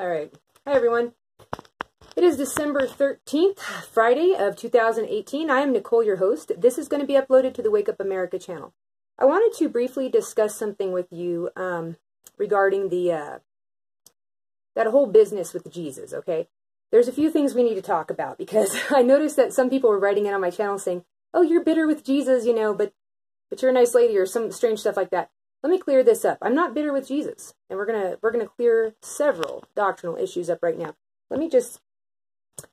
All right. Hi, everyone. It is December 13th, Friday of 2018. I am Nicole, your host. This is going to be uploaded to the Wake Up America channel. I wanted to briefly discuss something with you regarding the that whole business with Jesus, okay? There's a few things we need to talk about because I noticed that some people were writing in on my channel saying, oh, you're bitter with Jesus, you know, but you're a nice lady, or some strange stuff like that. Let me clear this up. I'm not bitter with Jesus, and we're gonna clear several doctrinal issues up right now. Let me just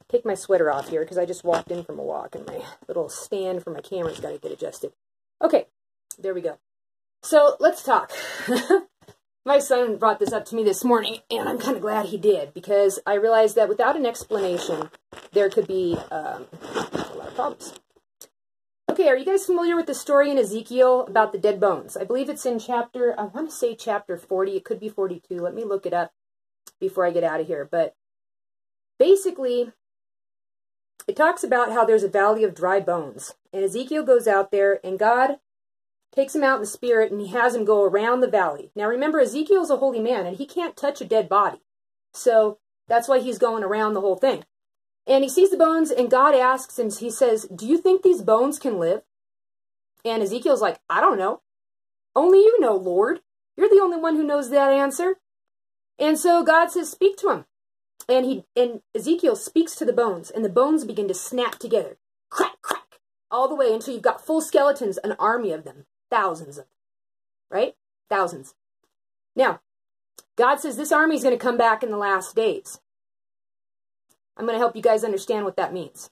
take my sweater off here because I just walked in from a walk and my little stand for my camera's got to get adjusted. Okay, there we go. So let's talk. My son brought this up to me this morning, and I'm kind of glad he did, because I realized that without an explanation, there could be a lot of problems. Okay, are you guys familiar with the story in Ezekiel about the dead bones? I believe it's in chapter, I want to say chapter 40. It could be 42. Let me look it up before I get out of here. But basically, it talks about how there's a valley of dry bones. And Ezekiel goes out there, and God takes him out in the spirit, and he has him go around the valley. Now remember, Ezekiel's a holy man, and he can't touch a dead body. So that's why he's going around the whole thing. And he sees the bones, and God asks him, he says, do you think these bones can live? And Ezekiel's like, I don't know. Only you know, Lord. You're the only one who knows that answer. And so God says, speak to him. And Ezekiel speaks to the bones, and the bones begin to snap together. Crack, crack. All the way until you've got full skeletons, an army of them. Thousands of them. Right? Thousands. Now, God says this army is going to come back in the last days. I'm going to help you guys understand what that means.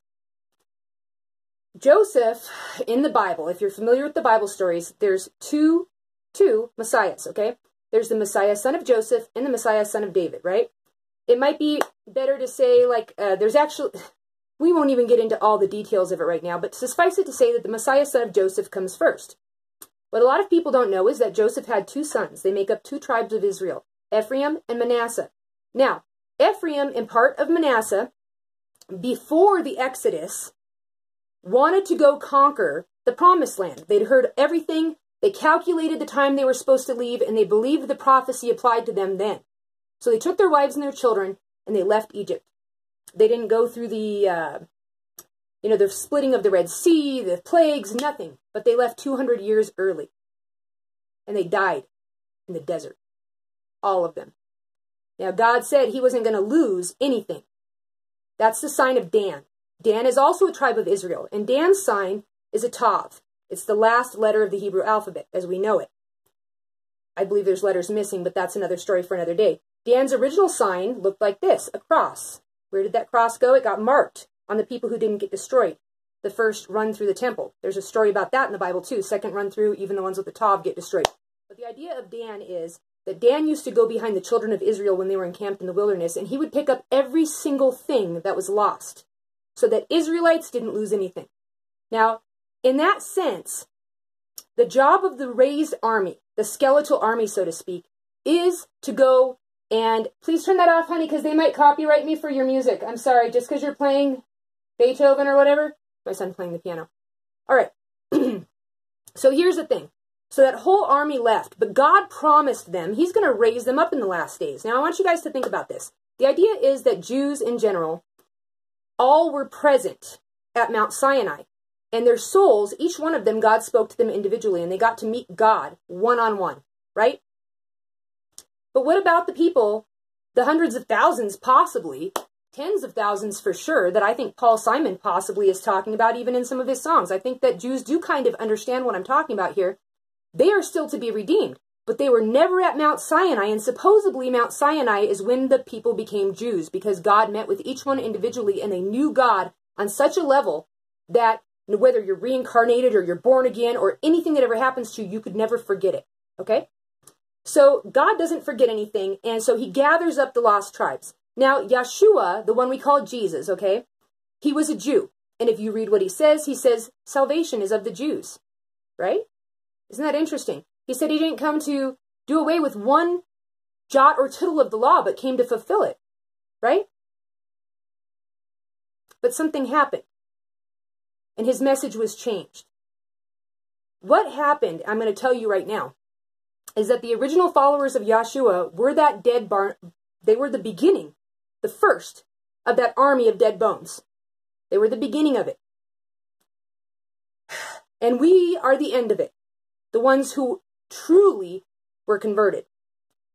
Joseph, in the Bible, if you're familiar with the Bible stories, there's two Messiahs, okay? There's the Messiah, son of Joseph, and the Messiah, son of David, right? It might be better to say, like, there's actually, we won't even get into all the details of it right now, but suffice it to say that the Messiah, son of Joseph, comes first. What a lot of people don't know is that Joseph had two sons. They make up two tribes of Israel, Ephraim and Manasseh. Now, Ephraim and part of Manasseh, before the Exodus, wanted to go conquer the promised land. They'd heard everything. They calculated the time they were supposed to leave, and they believed the prophecy applied to them then. So they took their wives and their children, and they left Egypt. They didn't go through the, the splitting of the Red Sea, the plagues, nothing. But they left 200 years early. And they died in the desert. All of them. Now, God said he wasn't going to lose anything. That's the sign of Dan. Dan is also a tribe of Israel. And Dan's sign is a Tav. It's the last letter of the Hebrew alphabet, as we know it. I believe there's letters missing, but that's another story for another day. Dan's original sign looked like this, a cross. Where did that cross go? It got marked on the people who didn't get destroyed. The first run through the temple. There's a story about that in the Bible too. Second run through, even the ones with the Tav get destroyed. But the idea of Dan is that Dan used to go behind the children of Israel when they were encamped in the wilderness, and he would pick up every single thing that was lost, so that Israelites didn't lose anything. Now, in that sense, the job of the raised army, the skeletal army, so to speak, is to go and, please turn that off, honey, because they might copyright me for your music. I'm sorry, just because you're playing Beethoven or whatever. My son playing the piano. All right. So here's the thing. So that whole army left, but God promised them he's going to raise them up in the last days. Now, I want you guys to think about this. The idea is that Jews in general all were present at Mount Sinai. And their souls, each one of them, God spoke to them individually, and they got to meet God one-on-one, right? But what about the people, the hundreds of thousands possibly, tens of thousands for sure, that I think Paul Simon possibly is talking about even in some of his songs? I think that Jews do kind of understand what I'm talking about here. They are still to be redeemed, but they were never at Mount Sinai, and supposedly Mount Sinai is when the people became Jews, because God met with each one individually, and they knew God on such a level that whether you're reincarnated or you're born again or anything that ever happens to you, you could never forget it, okay? So God doesn't forget anything, and so he gathers up the lost tribes. Now, Yeshua, the one we call Jesus, okay, he was a Jew, and if you read what he says, salvation is of the Jews, right? Isn't that interesting? He said he didn't come to do away with one jot or tittle of the law, but came to fulfill it, right? But something happened, and his message was changed. What happened, I'm going to tell you right now, is that the original followers of Yeshua were that dead They were the beginning, the first of that army of dead bones. They were the beginning of it. And we are the end of it. The ones who truly were converted.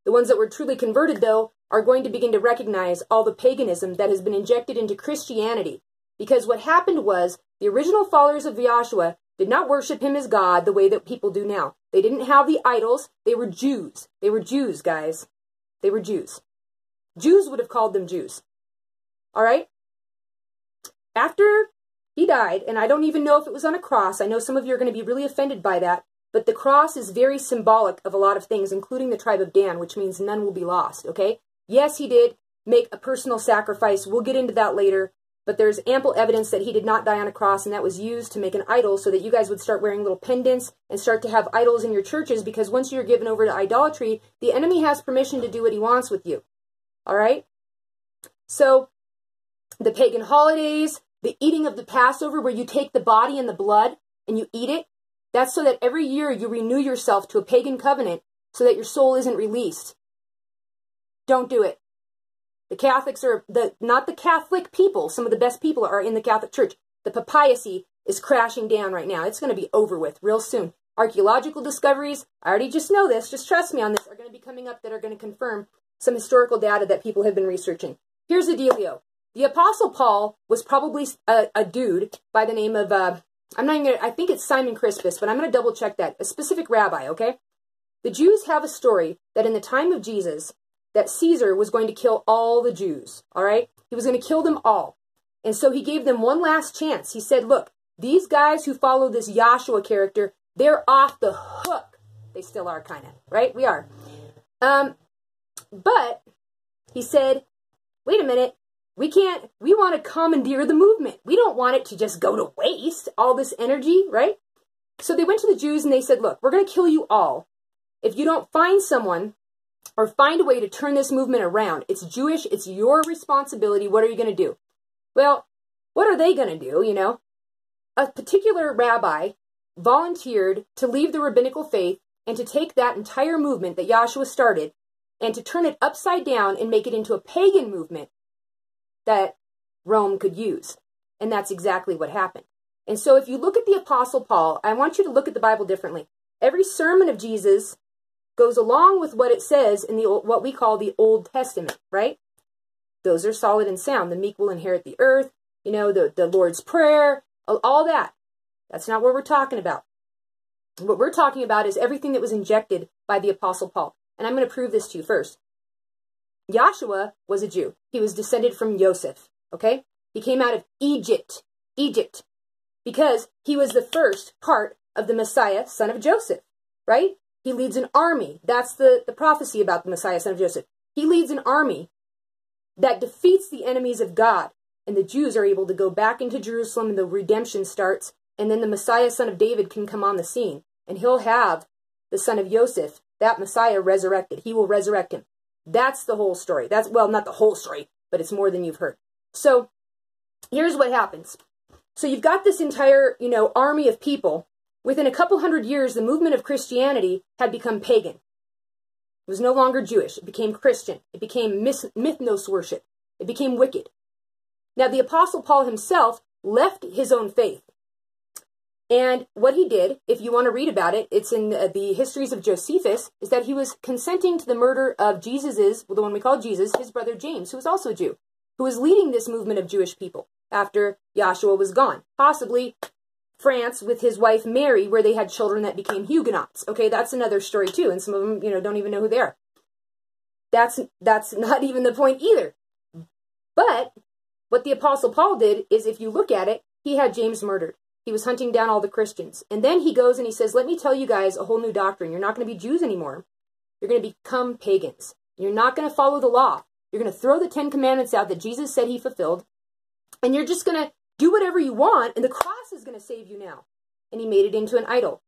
The ones that were truly converted, though, are going to begin to recognize all the paganism that has been injected into Christianity. Because what happened was, the original followers of Yahshua did not worship him as God the way that people do now. They didn't have the idols. They were Jews. They were Jews, guys. They were Jews. Jews would have called them Jews. All right? After he died, and I don't even know if it was on a cross. I know some of you are going to be really offended by that. But the cross is very symbolic of a lot of things, including the tribe of Dan, which means none will be lost, okay? Yes, he did make a personal sacrifice. We'll get into that later. But there's ample evidence that he did not die on a cross, and that was used to make an idol so that you guys would start wearing little pendants and start to have idols in your churches, because once you're given over to idolatry, the enemy has permission to do what he wants with you. All right? So, the pagan holidays, the eating of the Passover, where you take the body and the blood and you eat it, that's so that every year you renew yourself to a pagan covenant so that your soul isn't released. Don't do it. The Catholics are, not the Catholic people, some of the best people are in the Catholic Church. The papacy is crashing down right now. It's going to be over with real soon. Archaeological discoveries, I already just know this, just trust me on this, are going to be coming up that are going to confirm some historical data that people have been researching. Here's the dealio. The Apostle Paul was probably a dude by the name of, I'm not even going to, I think it's Simon Crispus, but I'm going to double check that. A specific rabbi, okay? The Jews have a story that in the time of Jesus, that Caesar was going to kill all the Jews, all right? He was going to kill them all. And so he gave them one last chance. He said, look, these guys who follow this Yahshua character, they're off the hook. They still are, kind of, right? We are. But he said, wait a minute. We want to commandeer the movement. We don't want it to just go to waste, all this energy, right? So they went to the Jews and they said, look, we're going to kill you all if you don't find someone or find a way to turn this movement around. It's Jewish. It's your responsibility. What are you going to do? Well, what are they going to do, you know? A particular rabbi volunteered to leave the rabbinical faith and to take that entire movement that Yahshua started and to turn it upside down and make it into a pagan movement that Rome could use. And that's exactly what happened. And so if you look at the Apostle Paul, I want you to look at the Bible differently. Every sermon of Jesus goes along with what it says in the what we call the Old Testament, right? Those are solid and sound. The meek will inherit the earth, you know, the Lord's Prayer, all that. That's not what we're talking about. What we're talking about is everything that was injected by the Apostle Paul. And I'm going to prove this to you first. Yahshua was a Jew. He was descended from Joseph, okay? He came out of Egypt, because he was the first part of the Messiah, son of Joseph, right? He leads an army. That's the prophecy about the Messiah, son of Joseph. He leads an army that defeats the enemies of God. And the Jews are able to go back into Jerusalem and the redemption starts. And then the Messiah, son of David, can come on the scene. And he'll have the son of Joseph, that Messiah, resurrected. He will resurrect him. That's the whole story. That's, well, not the whole story, but it's more than you've heard. So here's what happens. So you've got this entire, you know, army of people. Within a couple hundred years, the movement of Christianity had become pagan. It was no longer Jewish. It became Christian. It became mythnos worship. It became wicked. Now, the Apostle Paul himself left his own faith. And what he did, if you want to read about it, it's in the histories of Josephus, is that he was consenting to the murder of the one we call Jesus, his brother James, who was also a Jew, who was leading this movement of Jewish people after Yahshua was gone. Possibly France with his wife Mary, where they had children that became Huguenots. Okay, that's another story too, and some of them, you know, don't even know who they are. That's not even the point either. But what the Apostle Paul did is, if you look at it, he had James murdered. He was hunting down all the Christians. And then he goes and he says, let me tell you guys a whole new doctrine. You're not going to be Jews anymore. You're going to become pagans. You're not going to follow the law. You're going to throw the 10 Commandments out that Jesus said he fulfilled. And you're just going to do whatever you want, and the cross is going to save you now. And he made it into an idol.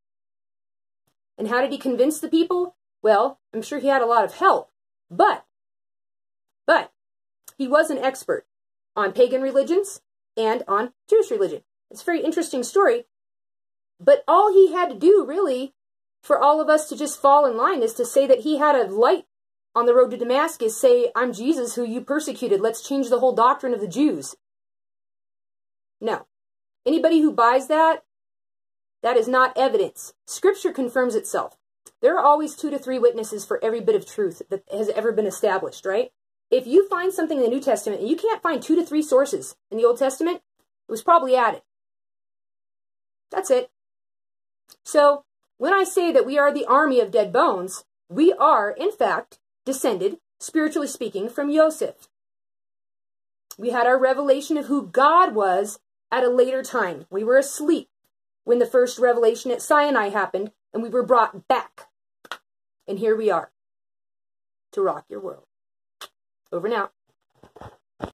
And how did he convince the people? Well, I'm sure he had a lot of help. But he was an expert on pagan religions and on Jewish religion. It's a very interesting story. But all he had to do, really, for all of us to just fall in line is to say that he had a light on the road to Damascus say, I'm Jesus who you persecuted. Let's change the whole doctrine of the Jews. No. Anybody who buys that, that is not evidence. Scripture confirms itself. There are always 2 to 3 witnesses for every bit of truth that has ever been established, right? If you find something in the New Testament and you can't find 2 to 3 sources in the Old Testament, it was probably added. That's it. So, when I say that we are the army of dead bones, we are, in fact, descended, spiritually speaking, from Joseph. We had our revelation of who God was at a later time. We were asleep when the first revelation at Sinai happened, and we were brought back. And here we are to rock your world. Over now.